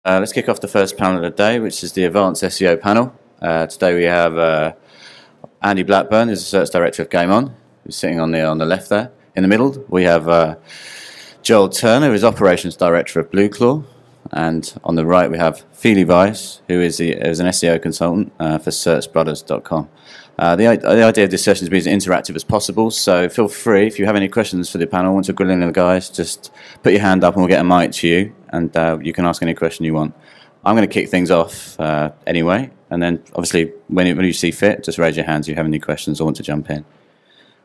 Let's kick off the first panel of the day, which is the Advanced SEO Panel. Today we have Andy Blackburn, who's the Search Director of GameOn, who's sitting on the left there. In the middle, we have Joel Turner, who is Operations Director of Blueclaw. And on the right, we have Fili, who is an SEO consultant for SearchBrothers.com. The idea of this session is to be as interactive as possible, so feel free, if you have any questions for the panel, once you're grilling the guys, just put your hand up and we'll get a mic to you, and you can ask any question you want. I'm going to kick things off anyway, and then obviously when you see fit, just raise your hands if you have any questions or want to jump in.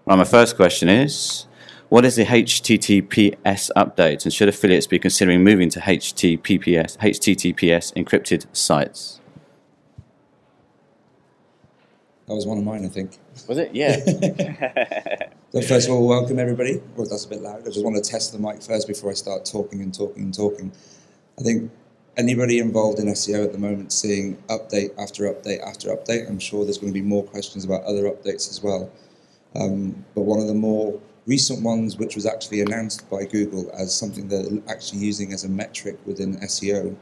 Right, my first question is, what is the HTTPS update, and should affiliates be considering moving to HTTPS encrypted sites? That was one of mine, I think. Was it? Yeah. So first of all, welcome everybody. Well, that's a bit loud. I just want to test the mic first before I start talking and talking and talking. I think anybody involved in SEO at the moment seeing update after update after update, I'm sure there's going to be more questions about other updates as well. But one of the more recent ones, which was actually announced by Google as something that they're actually using as a metric within SEO,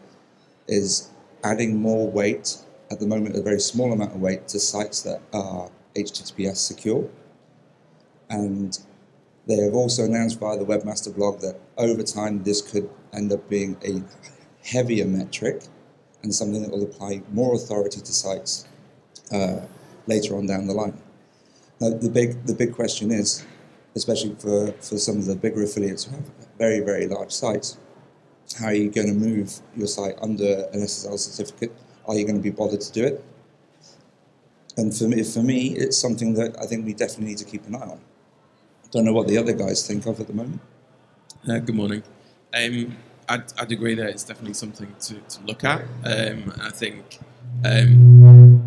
is adding more weight, at the moment a very small amount of weight, to sites that are HTTPS secure. And they have also announced via the Webmaster blog that over time this could end up being a heavier metric and something that will apply more authority to sites later on down the line. Now, the big question is, especially for some of the bigger affiliates who have very, very large sites, how are you going to move your site under an SSL certificate? Are you going to be bothered to do it? And for me, it's something that I think we definitely need to keep an eye on. Don't know what the other guys think of at the moment. Good morning. I'd agree that it's definitely something to look at. I think... It's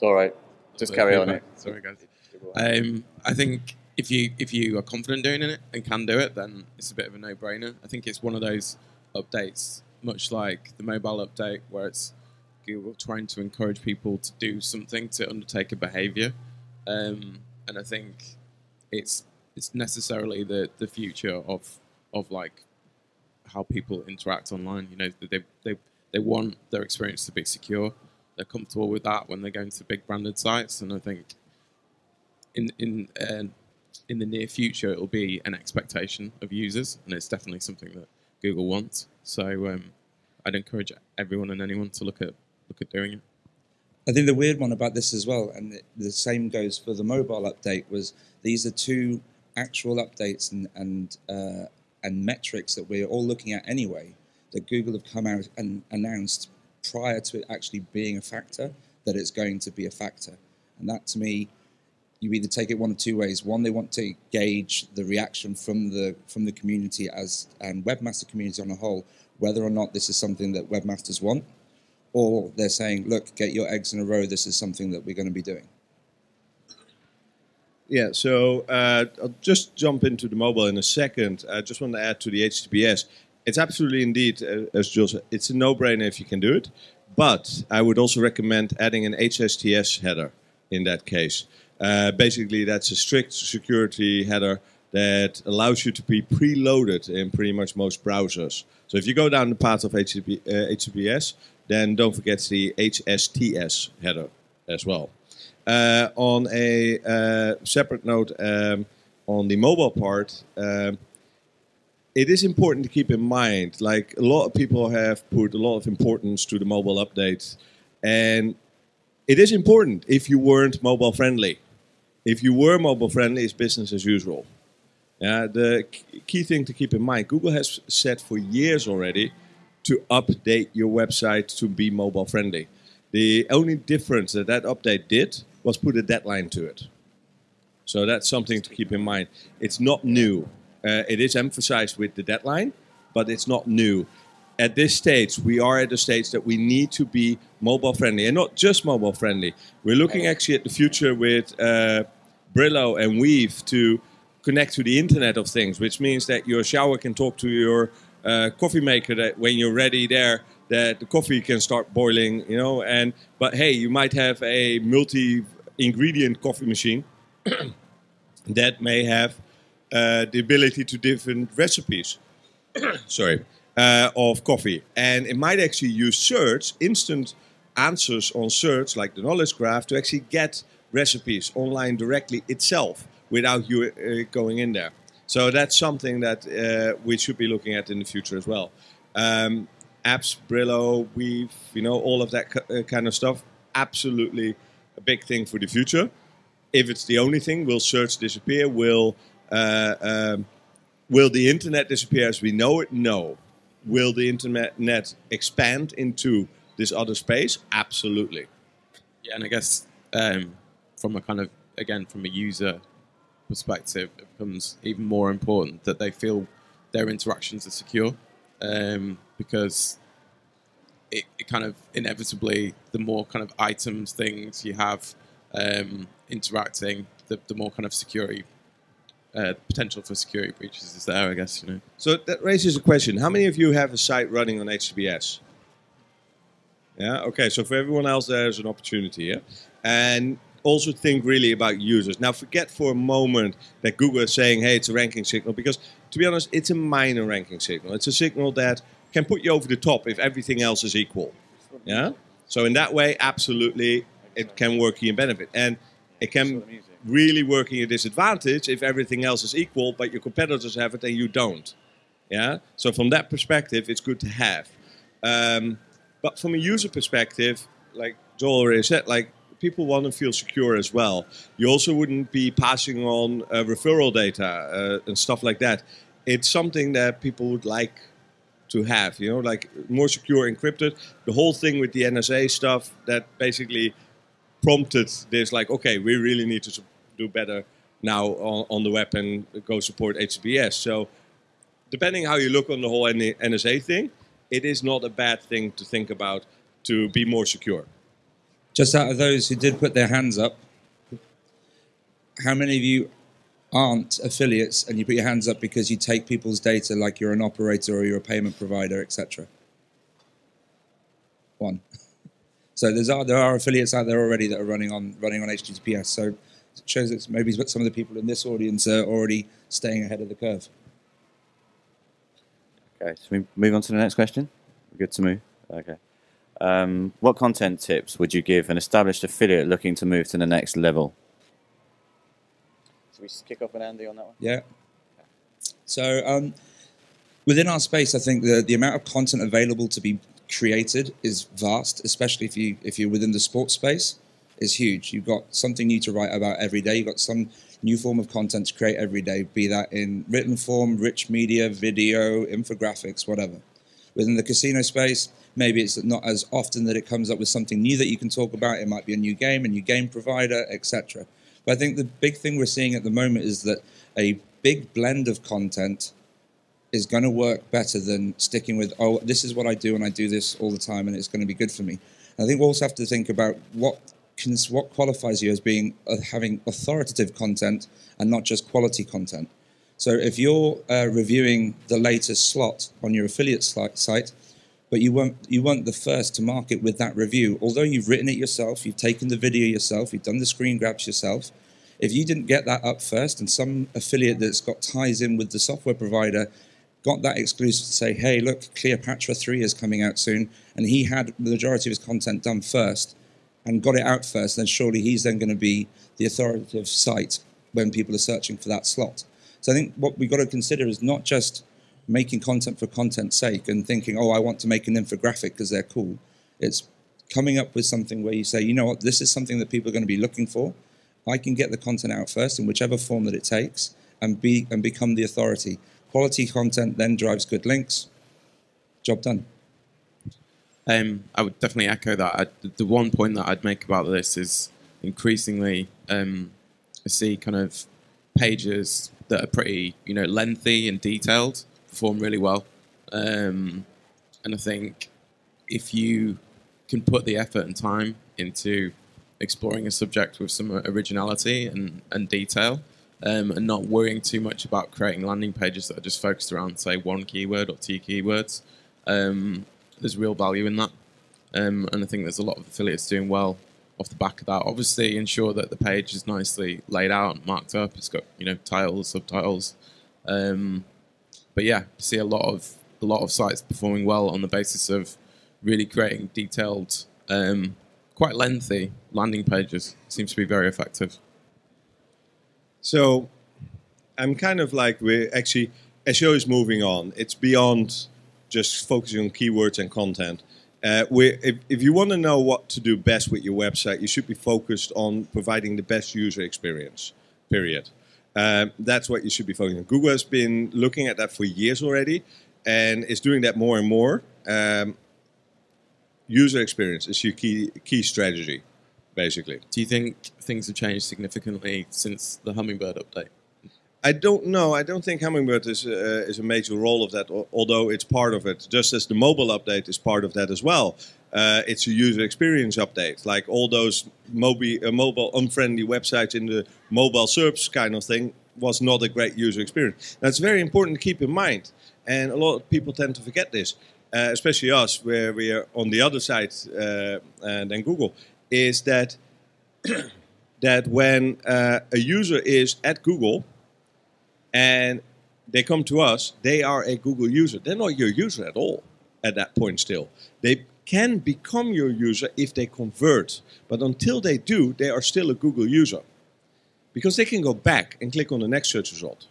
all right. Just carry on it. Sorry, guys. I think if you are confident doing it and can do it, then it's a bit of a no-brainer. I think it's one of those updates, much like the mobile update, where it's Google trying to encourage people to do something, to undertake a behavior. And I think it's necessarily the future of like how people interact online. You know, they want their experience to be secure. They're comfortable with that when they're going to big branded sites, and I think in the near future it'll be an expectation of users, and it's definitely something that Google wants. So I'd encourage everyone and anyone to look at doing it. I think the weird one about this as well, and the same goes for the mobile update, was these are two actual updates and metrics that we're all looking at anyway, that Google have come out and announced prior to it actually being a factor, that it's going to be a factor. And that, to me, you either take it one of two ways. One, they want to gauge the reaction from the community and webmaster community on a whole, whether or not this is something that webmasters want, or they're saying, look, get your eggs in a row, this is something that we're going to be doing. Yeah, so I'll just jump into the mobile in a second. I just want to add to the HTTPS. It's absolutely indeed, as Jules said, it's a no-brainer if you can do it. But I would also recommend adding an HSTS header in that case. Basically, that's a strict security header that allows you to be preloaded in pretty much most browsers. So if you go down the path of HTTPS, then don't forget the HSTS header as well. On a separate note, on the mobile part, it is important to keep in mind, like a lot of people have put a lot of importance to the mobile update, and it is important if you weren't mobile friendly. If you were mobile friendly, it's business as usual. The key thing to keep in mind, Google has said for years already to update your website to be mobile friendly. The only difference that update did was put a deadline to it. So that's something to keep in mind. It's not new. It is emphasized with the deadline, but it's not new. At this stage, we are at a stage that we need to be mobile friendly, and not just mobile friendly. We're looking actually at the future with Brillo and Wiese to connect to the Internet of Things, which means that your shower can talk to your coffee maker, that when you're ready there, that the coffee can start boiling, you know. But hey, you might have a multi-ingredient coffee machine that may have the ability to different recipes. Sorry. of coffee. And it might actually use search, instant answers on search, like the knowledge graph, to actually get recipes online directly itself without you going in there. So that's something that we should be looking at in the future as well. Apps, Brillo, Weave, all of that kind of stuff, absolutely a big thing for the future. If it's the only thing, will search disappear? Will the internet disappear as we know it? No. Will the internet expand into this other space? Absolutely. Yeah, and I guess from a kind of, again, from a user perspective, it becomes even more important that they feel their interactions are secure, because it kind of inevitably, the more kind of items, things you have interacting, the more kind of security potential for security breaches is there, I guess. So that raises a question. How many of you have a site running on HTTPS? Yeah, okay, so for everyone else there's an opportunity here. And also think really about users. Now forget for a moment that Google is saying, hey, it's a ranking signal, because to be honest, it's a minor ranking signal. It's a signal that can put you over the top if everything else is equal. Yeah? So in that way, absolutely, it can work in your benefit. And it can really work in your disadvantage if everything else is equal, but your competitors have it and you don't. Yeah. So from that perspective, it's good to have. But from a user perspective, like Joel already said, like people want to feel secure as well. You also wouldn't be passing on referral data and stuff like that. It's something that people would like to have, like more secure encrypted. The whole thing with the NSA stuff that basically prompted this, like, okay, we really need to do better now on the web and go support HTTPS. So depending how you look on the whole NSA thing, it is not a bad thing to think about to be more secure. Just out of those who did put their hands up, how many of you aren't affiliates and you put your hands up because you take people's data, like you're an operator or you're a payment provider, etc.? One. So there are affiliates out there already that are running on HTTPS. So it shows that maybe some of the people in this audience are already staying ahead of the curve. Okay, so we move on to the next question. We're good to move. Okay. What content tips would you give an established affiliate looking to move to the next level? So we kick off with Andy on that one? Yeah. So within our space, I think the amount of content available to be created is vast, especially if you're within the sports space, is huge. You've got something new to write about every day. You've got some new form of content to create every day, be that in written form, rich media, video, infographics, whatever. Within the casino space, maybe it's not as often that it comes up with something new that you can talk about. It might be a new game provider, etc. But I think the big thing we're seeing at the moment is that a big blend of content is going to work better than sticking with, oh, this is what I do and I do this all the time and it's going to be good for me. And I think we also have to think about what qualifies you as being having authoritative content and not just quality content. So if you're reviewing the latest slot on your affiliate site, but you weren't the first to market with that review, although you've written it yourself, you've taken the video yourself, you've done the screen grabs yourself, if you didn't get that up first and some affiliate that's got ties in with the software provider got that exclusive to say, hey, look, Cleopatra 3 is coming out soon, and he had the majority of his content done first and got it out first, then surely he's then going to be the authoritative site when people are searching for that slot. So I think what we've got to consider is not just making content for content's sake and thinking, oh, I want to make an infographic because they're cool. It's coming up with something where you say, you know what, this is something that people are going to be looking for. I can get the content out first in whichever form that it takes and become the authority. Quality content then drives good links. Job done. I would definitely echo that. The one point that I'd make about this is increasingly I see kind of pages that are pretty, lengthy and detailed perform really well. And I think if you can put the effort and time into exploring a subject with some originality and detail, and not worrying too much about creating landing pages that are just focused around, say, one keyword or two keywords, there's real value in that. And I think there's a lot of affiliates doing well off the back of that. Obviously, ensure that the page is nicely laid out and marked up. It's got, titles, subtitles. But yeah, you see a lot of a lot of sites performing well on the basis of really creating detailed, quite lengthy landing pages. It seems to be very effective. So I'm kind of like, we're actually, SEO is moving on. It's beyond just focusing on keywords and content. If you want to know what to do best with your website, you should be focused on providing the best user experience, period. That's what you should be focusing on. Google has been looking at that for years already and is doing that more and more. User experience is your key strategy, basically. Do you think things have changed significantly since the Hummingbird update? I don't know. I don't think Hummingbird is a major role of that, although it's part of it. Just as the mobile update is part of that as well. It's a user experience update. Like all those mobile unfriendly websites in the mobile SERPs kind of thing was not a great user experience. That's very important to keep in mind. And a lot of people tend to forget this, especially us, where we are on the other side than Google, is that, that when a user is at Google, and they come to us, they are a Google user. They're not your user at all at that point still. They can become your user if they convert. But until they do, they are still a Google user. Because they can go back and click on the next search result.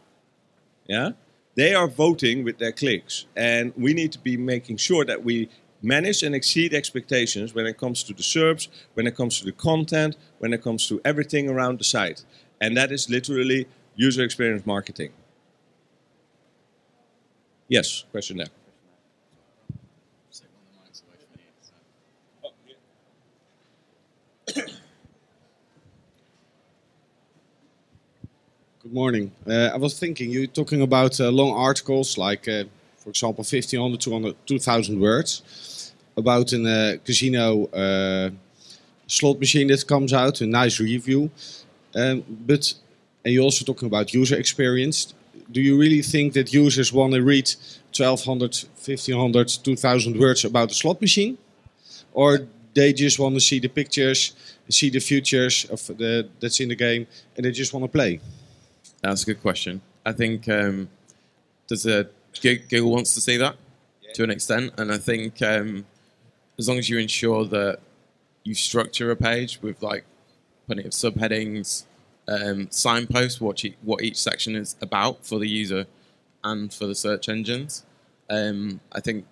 Yeah? They are voting with their clicks. And we need to be making sure that we manage and exceed expectations when it comes to the SERPs, when it comes to the content, when it comes to everything around the site. And that is literally user experience marketing. Yes, question there. Good morning. I was thinking, you're talking about long articles, like, for example, 1,500, 200, 2,000 words, about a casino slot machine that comes out, a nice review. And you're also talking about user experience. Do you really think that users want to read 1,200, 1,500, 2,000 words about a slot machine? Or they just want to see the pictures, see the features of that's in the game, and they just want to play? That's a good question. I think Google wants to see that to an extent. And I think as long as you ensure that you structure a page with like plenty of subheadings, signpost what each section is about for the user and for the search engines. I think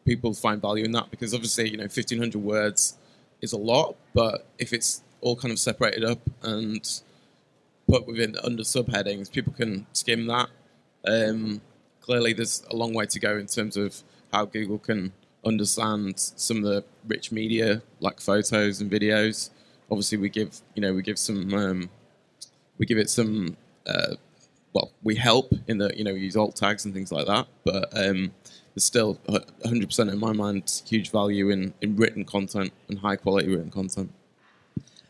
people find value in that because obviously 1,500 words is a lot, but if it's all kind of separated up and put under subheadings, people can skim that. Clearly, there's a long way to go in terms of how Google can understand some of the rich media like photos and videos. Obviously, we give it some, we help in that, we use alt tags and things like that, but there's still 100% in my mind huge value in written content and high quality written content.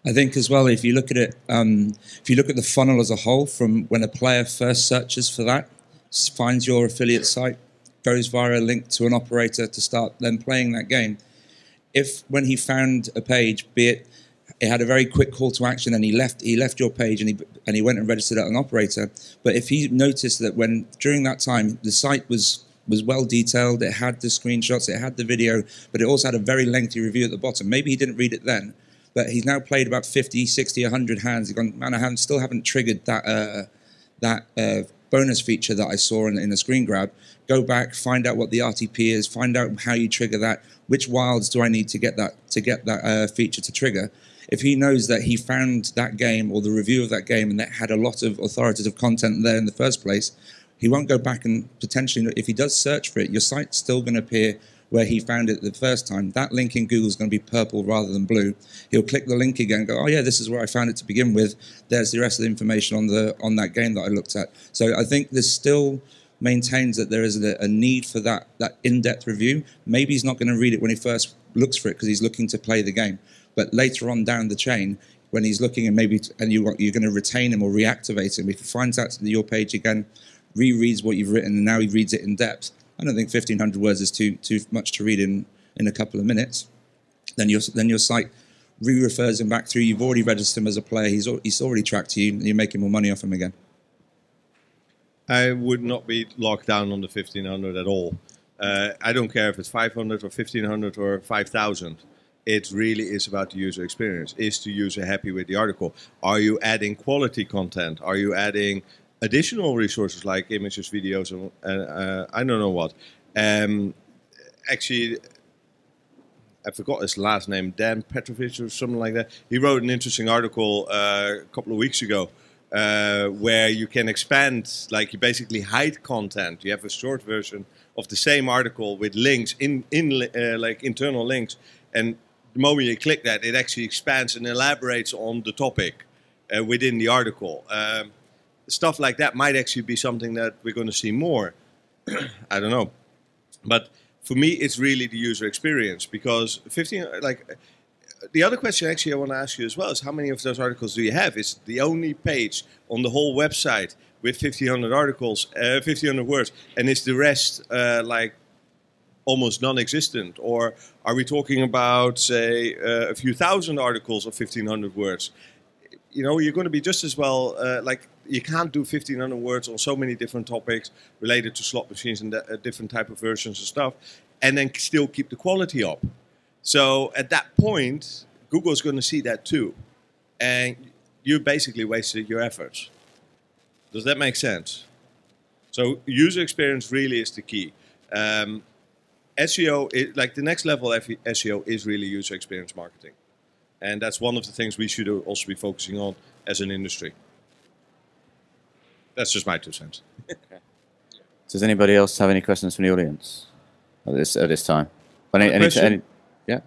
I think as well, if you look at it, if you look at the funnel as a whole, from when a player first searches for that, finds your affiliate site, goes via a link to an operator to start then playing that game, if when he found a page, be it had a very quick call to action and he left your page and he went and registered at an operator, but if he noticed that during that time the site was well detailed, it had the screenshots, it had the video, but it also had a very lengthy review at the bottom. Maybe he didn't read it then, but he's now played about 50, 60, 100 hands. He's gone, man, I still haven't triggered that bonus feature that I saw in the screen grab. Go back, find out what the RTP is, find out how you trigger that. Which wilds do I need to get that feature to trigger? If he knows that he found that game or the review of that game and that had a lot of authoritative content there in the first place, he won't go back and potentially, if he does search for it, your site's still going to appear where he found it the first time. That link in Google is going to be purple rather than blue. He'll click the link again and go, oh yeah, this is where I found it to begin with. There's the rest of the information on that game that I looked at. So I think this still maintains that there is a need for that in-depth review. Maybe he's not going to read it when he first looks for it because he's looking to play the game. But later on down the chain, when he's looking and you're going to retain him or reactivate him, if he finds out your page again, rereads what you've written, and now he reads it in depth, I don't think 1,500 words is too much to read in a couple of minutes. Then your site re-refers him back through. You've already registered him as a player. He's already tracked you, and you're making more money off him again. I would not be locked down on the 1,500 at all. I don't care if it's 500 or 1500 or 5000. It really is about the user experience. Is the user happy with the article? Are you adding quality content? Are you adding additional resources like images, videos, and I don't know what. Actually, I forgot his last name, Dan Petrovich or something like that. He wrote an interesting article a couple of weeks ago where you can expand, like you basically hide content. You have a short version of the same article with links like internal links, and the moment you click that, it actually expands and elaborates on the topic within the article. Stuff like that might actually be something that we're going to see more. I don't know. But for me, it's really the user experience, because the other question actually I want to ask you as well is how many of those articles do you have? Is the only page on the whole website with 1,500 articles, 1,500 words, and is the rest like almost non-existent? Or are we talking about, say, a few thousand articles of 1,500 words? You know, you're going to be just as well, like you can't do 1,500 words on so many different topics related to slot machines and different type of versions of stuff, and then still keep the quality up. So at that point, Google is going to see that too. And you basically wasted your efforts. Does that make sense? So user experience really is the key. SEO, like the next level of SEO is really user experience marketing. And that's one of the things we should also be focusing on as an industry. That's just my 2 cents. Okay. Does anybody else have any questions from the audience at this time? Yeah.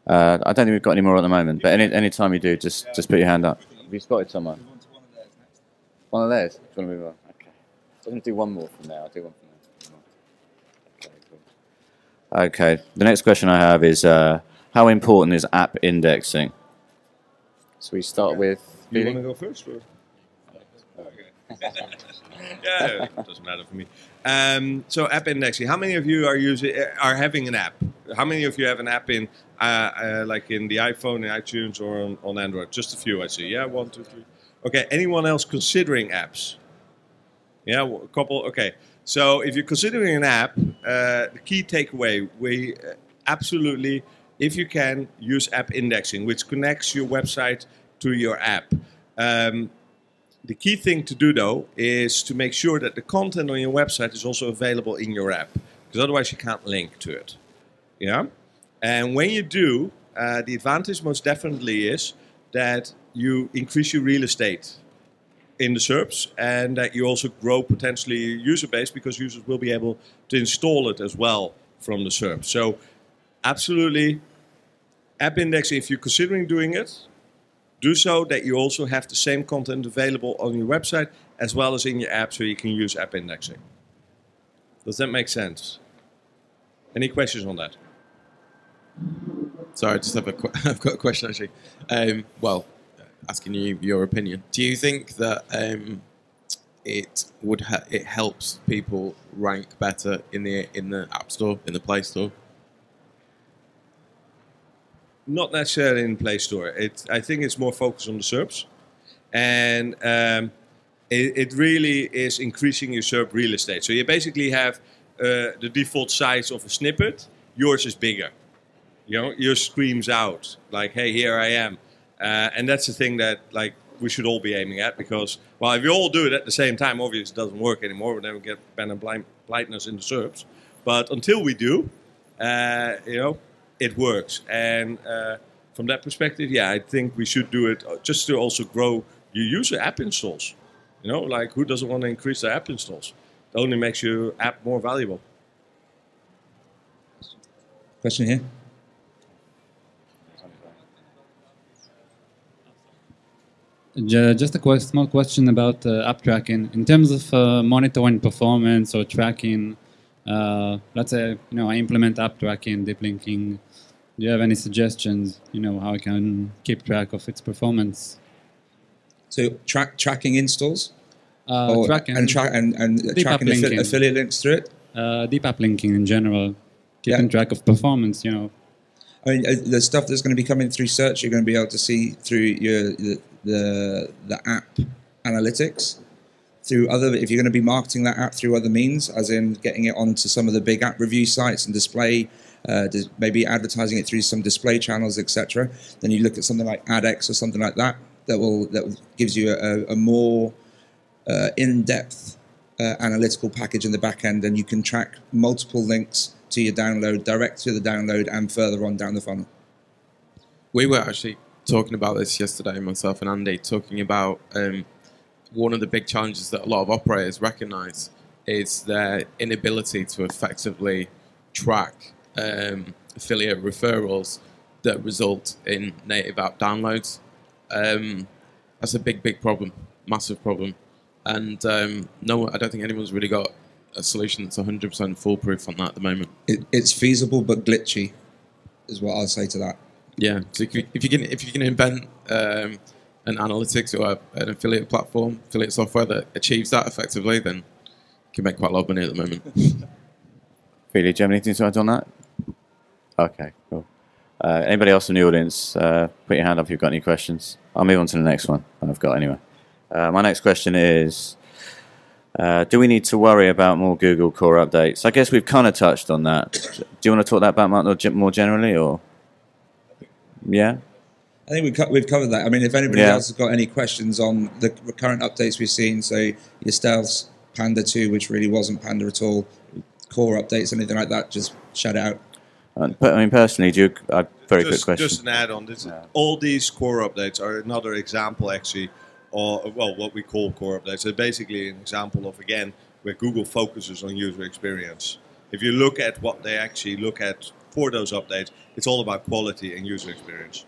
I don't think we've got any more at the moment, but any time you do, just put your hand up. Have you spotted someone? One of theirs? Do you want to move on? Okay. I'm going to do one more from there. I'll do one from there. Okay, cool. Okay. The next question I have is how important is app indexing? So we start with. You want to go first? Or? Yeah, it doesn't matter for me. So app indexing. How many of you are having an app? How many of you have an app in like in the iPhone, in iTunes, or on Android? Just a few, I see. Yeah, 1, 2, 3. Okay. Anyone else considering apps? Yeah, a couple. Okay. So if you're considering an app, the key takeaway: we absolutely, if you can, use app indexing, which connects your website to your app. The key thing to do, though, is to make sure that the content on your website is also available in your app, because otherwise you can't link to it. Yeah? And when you do, the advantage most definitely is that you increase your real estate in the SERPs, and that you also grow potentially your user base, because users will be able to install it as well from the SERP. So absolutely, app indexing, if you're considering doing it, do so that you also have the same content available on your website as well as in your app, so you can use app indexing. Does that make sense? Any questions on that? Sorry, I just have I've got a question actually. Well, asking you your opinion. Do you think that it helps people rank better in the App Store, in the Play Store? Not necessarily in Play Store. I think it's more focused on the SERPs, and it really is increasing your SERP real estate. So you basically have the default size of a snippet. Yours is bigger. You know, yours screams out like, "Hey, here I am," and that's the thing that like we should all be aiming at, because well, if you all do it at the same time, obviously it doesn't work anymore. Then we get banner blindness in the SERPs. But until we do, you know, it works. And from that perspective, yeah, I think we should do it just to also grow your user app installs. You know, like who doesn't want to increase their app installs? It only makes your app more valuable. Question here. Just a small question about app tracking. In terms of monitoring performance or tracking, let's say I implement app tracking, deep linking. Do you have any suggestions? How I can keep track of its performance? So tracking installs, tracking and tracking affiliate links through it. Deep app linking in general, keeping track of performance. I mean, the stuff that's going to be coming through search, you're going to be able to see through the app analytics. through other, if you're going to be marketing that app through other means, as in getting it onto some of the big app review sites and display, maybe advertising it through some display channels, etc., then you look at something like AdX or something like that, that gives you a more in-depth analytical package in the back end, and you can track multiple links to your download, direct to the download, and further on down the funnel. We were actually talking about this yesterday, myself and Andy, talking about one of the big challenges that a lot of operators recognise is their inability to effectively track affiliate referrals that result in native app downloads. That's a big problem, massive problem. And no, I don't think anyone's really got a solution that's 100% foolproof on that at the moment. It's feasible but glitchy, is what I'll say to that. Yeah, so if you can invent an analytics or an affiliate platform, affiliate software that achieves that effectively, then you can make quite a lot of money at the moment. Fili, do you have anything to add on that? Okay, cool. Anybody else in the audience, put your hand up if you've got any questions. I'll move on to the next one, I've got anyway. My next question is, do we need to worry about more Google core updates? I guess we've kind of touched on that. Do you want to talk that about more generally, or? Yeah? I think we've covered that. I mean, if anybody else has got any questions on the current updates we've seen, so your Stealth's Panda 2, which really wasn't Panda at all, core updates, anything like that, just shout it out. But I mean, personally, very quick question. Just an add-on. All these core updates are another example, actually, or well, what we call core updates. They're basically an example of, again, where Google focuses on user experience. If you look at what they actually look at for those updates, it's all about quality and user experience.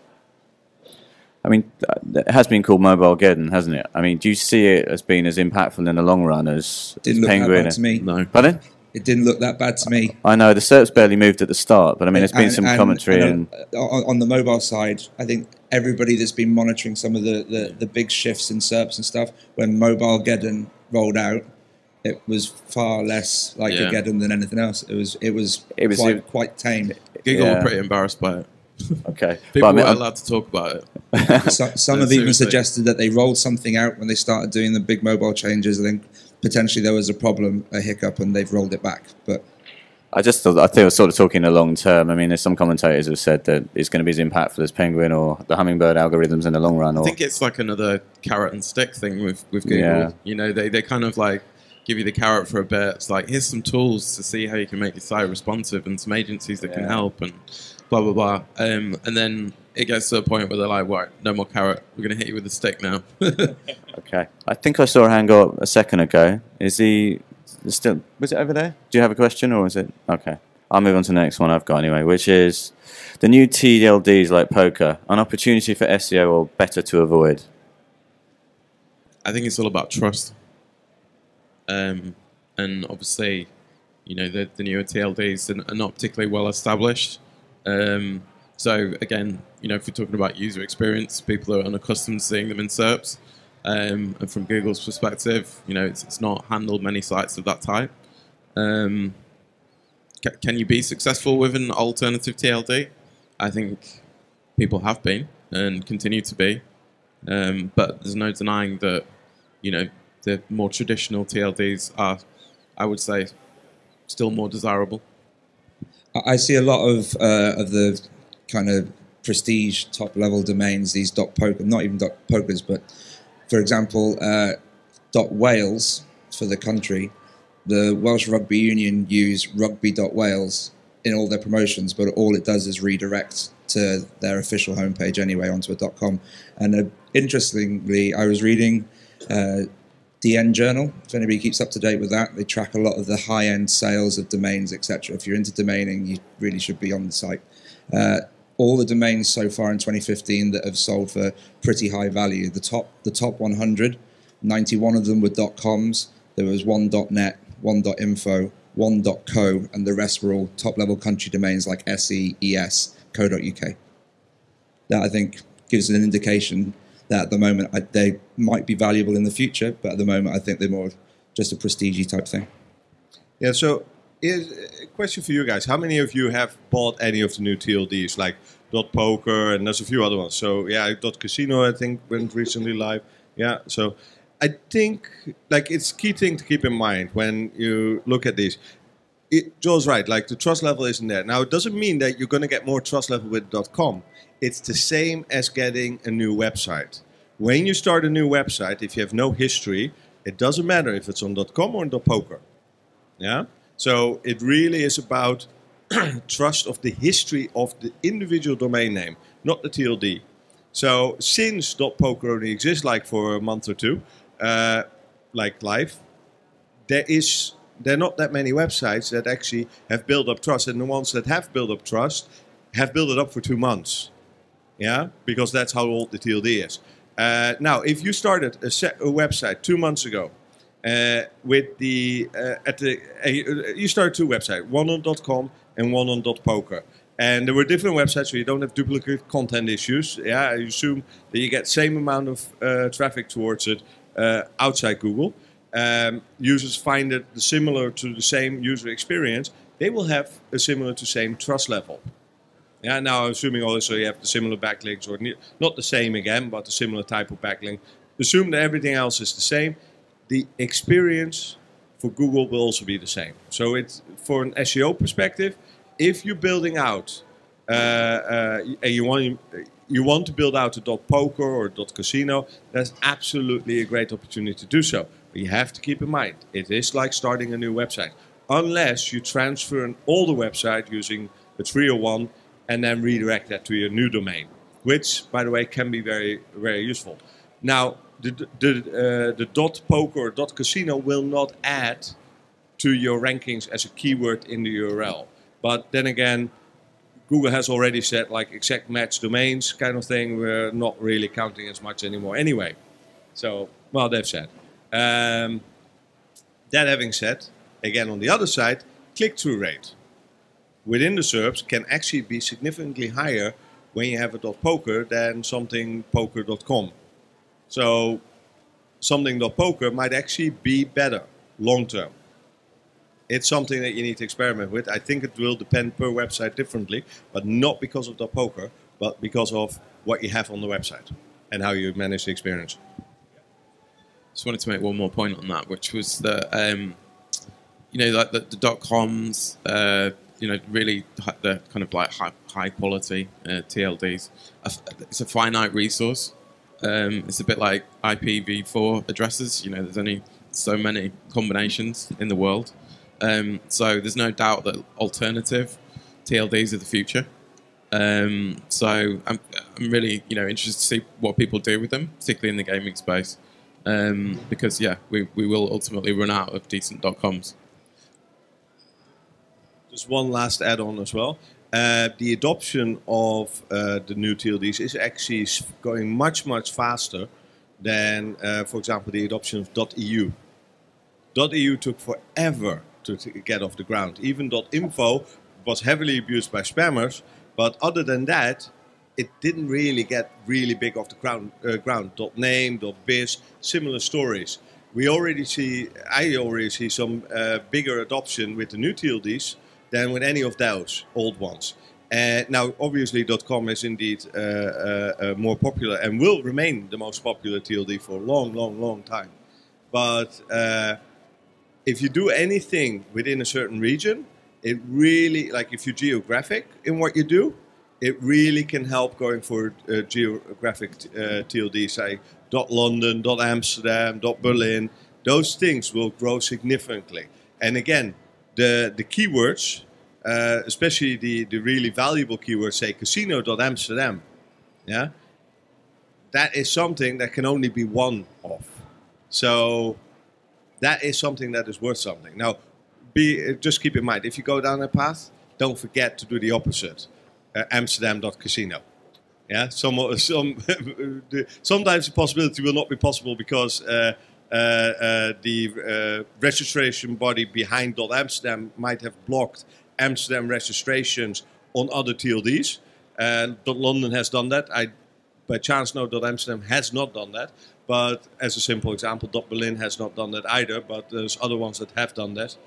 I mean, it has been called Mobilegeddon, hasn't it? I mean, do you see it as being as impactful in the long run as Didn't look Penguin? that bad to me. No. Pardon? It didn't look that bad to me. I know the SERPs barely moved at the start, but I mean, there's been some commentary. And on the mobile side, I think everybody that's been monitoring some of the big shifts in SERPs and stuff, when Mobilegeddon rolled out, it was far less like a Geddon than anything else. It was quite tame. Google were pretty embarrassed by it. Okay. People weren't allowed to talk about it. Some have even suggested that they rolled something out when they started doing the big mobile changes, and then potentially there was a problem, a hiccup, and they've rolled it back. But I think I was sort of talking the long term. I mean, there's some commentators who have said that it's going to be as impactful as Penguin or the Hummingbird algorithms in the long run. I think it's like another carrot and stick thing with Google. Yeah. You know, they kind of like give you the carrot for a bit. It's like, here's some tools to see how you can make your site responsive and some agencies that can help and blah, blah, blah. And then it gets to a point where they're like, right, no more carrot. We're going to hit you with a stick now. Okay. I think I saw a hand go up a second ago. Was it over there? Do you have a question, or is it? Okay. I'll move on to the next one I've got anyway, which is the new TLDs like poker, an opportunity for SEO or better to avoid? I think it's all about trust. And obviously, you know, the newer TLDs are not particularly well established. So again, you know, if we're talking about user experience, people are unaccustomed to seeing them in SERPs. And from Google's perspective, you know, it's not handled many sites of that type. Can you be successful with an alternative TLD? I think people have been and continue to be. But there's no denying that, you know, the more traditional TLDs are, I would say, still more desirable. I see a lot of the kind of prestige top-level domains, these .poker, not even .pokers, but for example, .wales for the country. The Welsh Rugby Union use rugby.wales in all their promotions, but all it does is redirect to their official homepage anyway onto a .com. And interestingly, I was reading DN Journal, if anybody keeps up to date with that. They track a lot of the high-end sales of domains, etc. If you're into domaining, you really should be on the site. All the domains so far in 2015 that have sold for pretty high value, the top 100, 91 of them were .coms. There was one .net, one .info, one .co, and the rest were all top-level country domains like SE, ES, co.uk. That, I think, gives an indication that at the moment they might be valuable in the future, but at the moment I think they're more just a prestige type thing. Yeah, so here's a question for you guys. How many of you have bought any of the new TLDs, like .poker, and there's a few other ones? So yeah, .casino I think went recently live. Yeah, so I think like it's key thing to keep in mind when you look at these. Joel's right, like the trust level isn't there. Now it doesn't mean that you're going to get more trust level with .com. It's the same as getting a new website. When you start a new website, if you have no history, it doesn't matter if it's on .com or on .poker. Yeah? So it really is about trust of the history of the individual domain name, not the TLD. So since .poker only exists like for a month or two, like live, there are not that many websites that actually have built up trust, and the ones that have built up trust have built it up for 2 months. Yeah, because that's how old the TLD is. Now, if you started a website 2 months ago, with the you started 2 websites, one on .com and one on .poker, and there were different websites, so you don't have duplicate content issues. Yeah, I assume that you get same amount of traffic towards it outside Google. Users find it similar to the same user experience. They will have a similar to same trust level. Yeah, now assuming also you have the similar backlinks, or not the same again, but a similar type of backlink. Assume that everything else is the same. The experience for Google will also be the same. So it's for an SEO perspective, if you're building out and you want to build out a .poker or .casino, that's absolutely a great opportunity to do so. But you have to keep in mind, it is like starting a new website. Unless you transfer an older website using the 301 and then redirect that to your new domain, which, by the way, can be very, very useful. Now, the .poker or .casino will not add to your rankings as a keyword in the URL. But then again, Google has already said like exact match domains kind of thing. We're not really counting as much anymore anyway. So, well, they've said. That having said, again, on the other side, click-through rate within the SERPs can actually be significantly higher when you have a .poker than something poker.com. So something .poker might actually be better long-term. It's something that you need to experiment with. I think it will depend per website differently, but not because of .poker, but because of what you have on the website and how you manage the experience. Just wanted to make one more point on that, which was that like the .coms, really the kind of like high quality TLDs. It's a finite resource. It's a bit like IPv4 addresses. There's only so many combinations in the world. So there's no doubt that alternative TLDs are the future. So I'm really interested to see what people do with them, particularly in the gaming space. Because we will ultimately run out of decent .coms. Just one last add-on as well. The adoption of the new TLDs is actually going much, much faster than, for example, the adoption of .eu. .eu took forever to get off the ground. Even .info was heavily abused by spammers, but other than that, it didn't really get really big off the ground. .name, .biz, similar stories. I already see some bigger adoption with the new TLDs than with any of those old ones. Now, obviously, .com is indeed more popular and will remain the most popular TLD for a long, long, long time. But if you do anything within a certain region, it really, like if you're geographic in what you do, it really can help going for geographic TLD, say .London, .Amsterdam, .Berlin. Those things will grow significantly. And again, the keywords, especially the really valuable keywords, say casino.amsterdam, yeah, that is something that can only be one of. So that is something that is worth something. Now, just keep in mind, if you go down that path, don't forget to do the opposite. Amsterdam.casino. Yeah, sometimes the possibility will not be possible because the registration body behind .Amsterdam might have blocked Amsterdam registrations on other TLDs. .London has done that. I, by chance, know .Amsterdam has not done that. But as a simple example, .Berlin has not done that either. But there's other ones that have done that.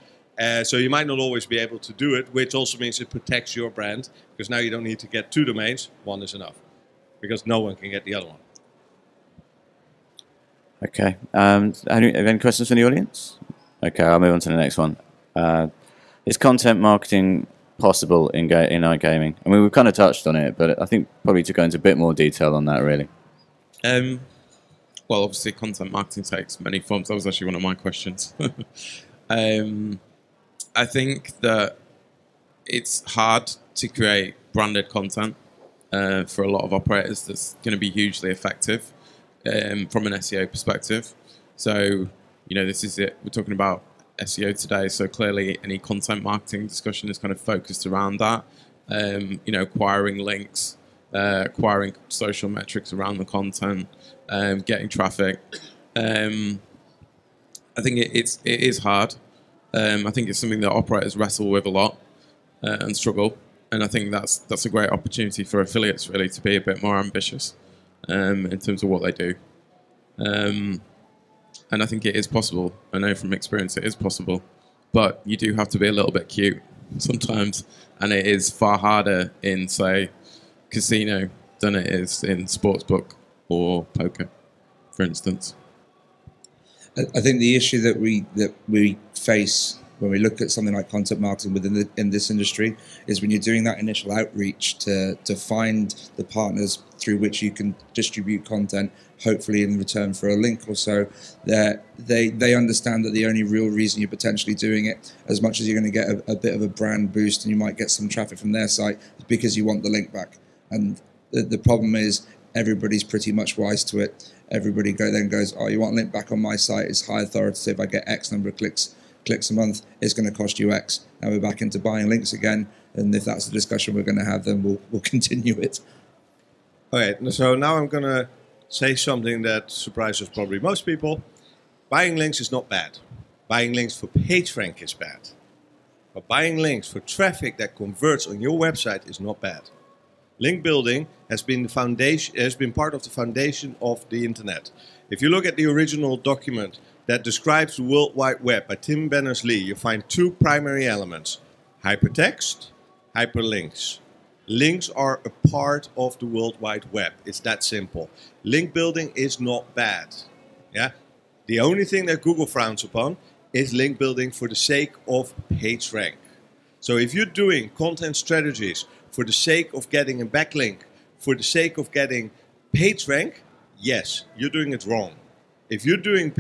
So you might not always be able to do it, which also means it protects your brand, because now you don't need to get 2 domains, one is enough, because no one can get the other one. Okay. Any questions from the audience? Okay, I'll move on to the next one. Is content marketing possible in iGaming? I mean, we've kind of touched on it, but I think probably to go into a bit more detail on that, really. Well, obviously, content marketing takes many forms. That was actually one of my questions. I think that it's hard to create branded content for a lot of operators that's going to be hugely effective from an SEO perspective. So, this is it. We're talking about SEO today, so clearly any content marketing discussion is kind of focused around that. Acquiring links, acquiring social metrics around the content, getting traffic. I think it is hard. I think it's something that operators wrestle with a lot and struggle. And I think that's a great opportunity for affiliates really to be a bit more ambitious in terms of what they do. And I think it is possible. I know from experience it is possible. But you do have to be a little bit cute sometimes. And it is far harder in, say, casino than it is in sportsbook or poker, for instance. I think the issue that we face when we look at something like content marketing in this industry is when you're doing that initial outreach to find the partners through which you can distribute content, hopefully in return for a link or so, they understand that the only real reason you're potentially doing it, as much as you're going to get a bit of a brand boost and you might get some traffic from their site, is because you want the link back. And the problem is everybody's pretty much wise to it. Everybody then goes, oh, you want a link back on my site? It's high authoritative. I get X number of clicks a month. It's going to cost you X. Now we're back into buying links again. And if that's the discussion we're going to have, then we'll continue it. Okay, so now I'm going to say something that surprises probably most people. Buying links is not bad. Buying links for PageRank is bad. But buying links for traffic that converts on your website is not bad. Link building has been part of the foundation of the internet. If you look at the original document that describes the World Wide Web by Tim Berners-Lee, you find two primary elements: hypertext, hyperlinks. Links are a part of the World Wide Web. It's that simple. Link building is not bad. Yeah? The only thing that Google frowns upon is link building for the sake of PageRank. So if you're doing content strategies for the sake of getting a backlink, for the sake of getting PageRank, yes, you're doing it wrong. If you're doing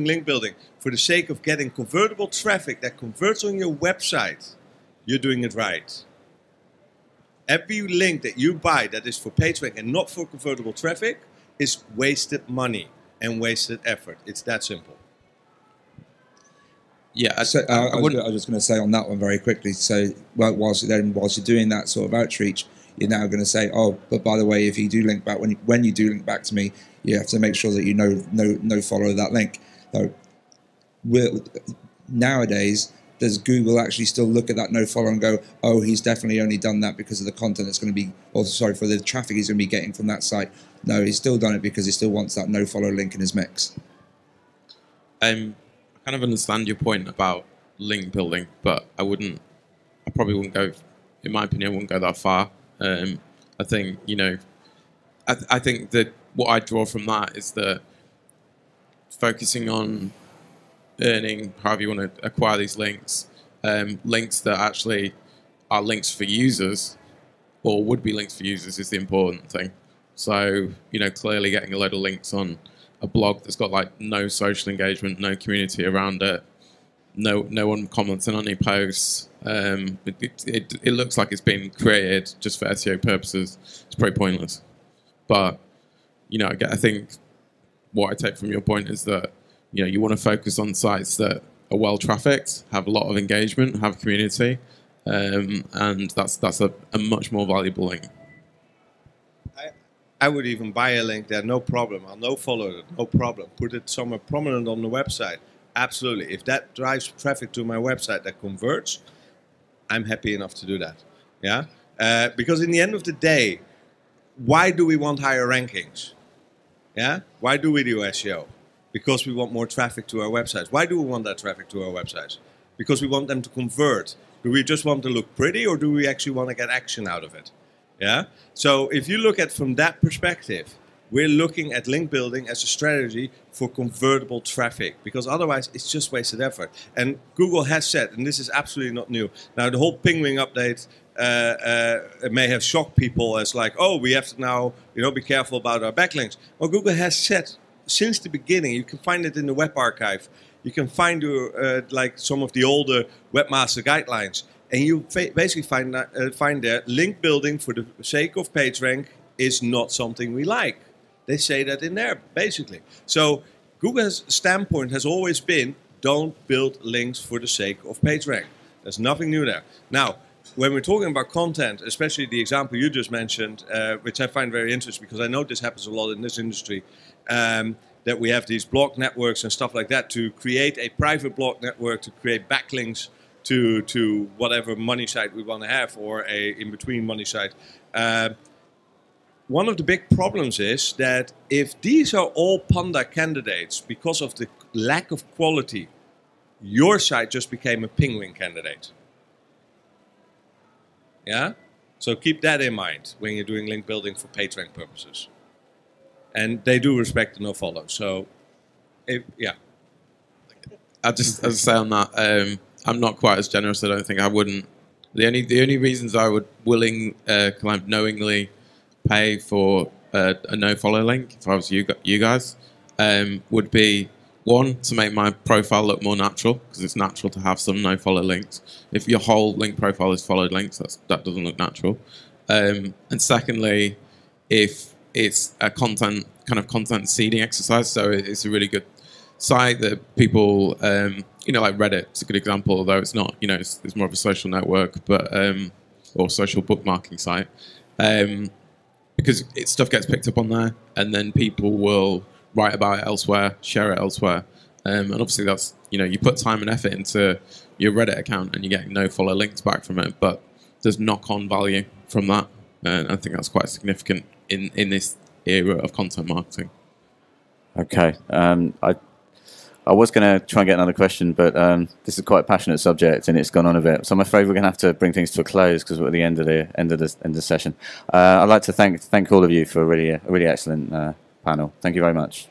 link building for the sake of getting convertible traffic that converts on your website, you're doing it right. Every link that you buy that is for PageRank and not for convertible traffic is wasted money and wasted effort. It's that simple. Yeah, so I was just going to say on that one very quickly. So whilst you're doing that sort of outreach, you're now going to say, oh, but by the way, if you do link back, when you do link back to me, you have to make sure that you no follow that link. So nowadays, does Google actually still look at that no follow and go, oh, he's definitely only done that because of the content that's going to be, or sorry, for the traffic he's going to be getting from that site? No, he's still done it because he still wants that no follow link in his mix. I kind of understand your point about link building, but I probably wouldn't go, in my opinion, I wouldn't go that far. I think, I think that what I draw from that is that focusing on earning, however you want to acquire these links, links that actually are links for users or would be links for users is the important thing. So, clearly getting a load of links on a blog that's got like no social engagement, no community around it, no one commenting on any posts. It looks like it's been created just for SEO purposes. It's pretty pointless. But I think what I take from your point is that you want to focus on sites that are well trafficked, have a lot of engagement, have community, and that's a much more valuable link. I would even buy a link there, no problem. I'll no follow it, no problem. Put it somewhere prominent on the website. Absolutely. If that drives traffic to my website that converts, I'm happy enough to do that. Yeah? Because in the end of the day, why do we want higher rankings? Yeah? Why do we do SEO? Because we want more traffic to our websites. Why do we want that traffic to our websites? Because we want them to convert. Do we just want to look pretty, or do we actually want to get action out of it? Yeah. So if you look at from that perspective, we're looking at link building as a strategy for convertible traffic, because otherwise it's just wasted effort. And Google has said, and this is absolutely not new. Now, the whole Penguin update may have shocked people as like, oh, we have to now, be careful about our backlinks. Well, Google has said since the beginning. You can find it in the web archive. You can find like some of the older webmaster guidelines, and you basically find there link building for the sake of PageRank is not something we like. They say that in there, basically. So Google's standpoint has always been, don't build links for the sake of PageRank. There's nothing new there. Now, when we're talking about content, especially the example you just mentioned, which I find very interesting because I know this happens a lot in this industry, that we have these blog networks and stuff like that to create a private blog network, to create backlinks to whatever money site we want to have, or a in-between money site. One of the big problems is that if these are all Panda candidates, because of the lack of quality, your site just became a Penguin candidate. Yeah? So keep that in mind when you're doing link building for PageRank purposes. And they do respect the nofollow. So, yeah. I'll just say on that, I'm not quite as generous. I don't think I wouldn't. The only reasons I would knowingly pay for a nofollow link, if I was you guys, would be, one, to make my profile look more natural, because it's natural to have some nofollow links. If your whole link profile is followed links, that doesn't look natural. And secondly, if it's a content seeding exercise, so it's a really good site that people, like Reddit, it's a good example, although it's not, it's more of a social network, but or social bookmarking site, because stuff gets picked up on there, and then people will write about it elsewhere, share it elsewhere, and obviously that's, you put time and effort into your Reddit account, and you're getting no follow links back from it, but there's knock-on value from that, and I think that's quite significant in this era of content marketing. Okay, I was going to try and get another question, but this is quite a passionate subject, and it's gone on a bit. So I'm afraid we're going to have to bring things to a close because we're at the end of the session. I'd like to thank all of you for a really excellent panel. Thank you very much.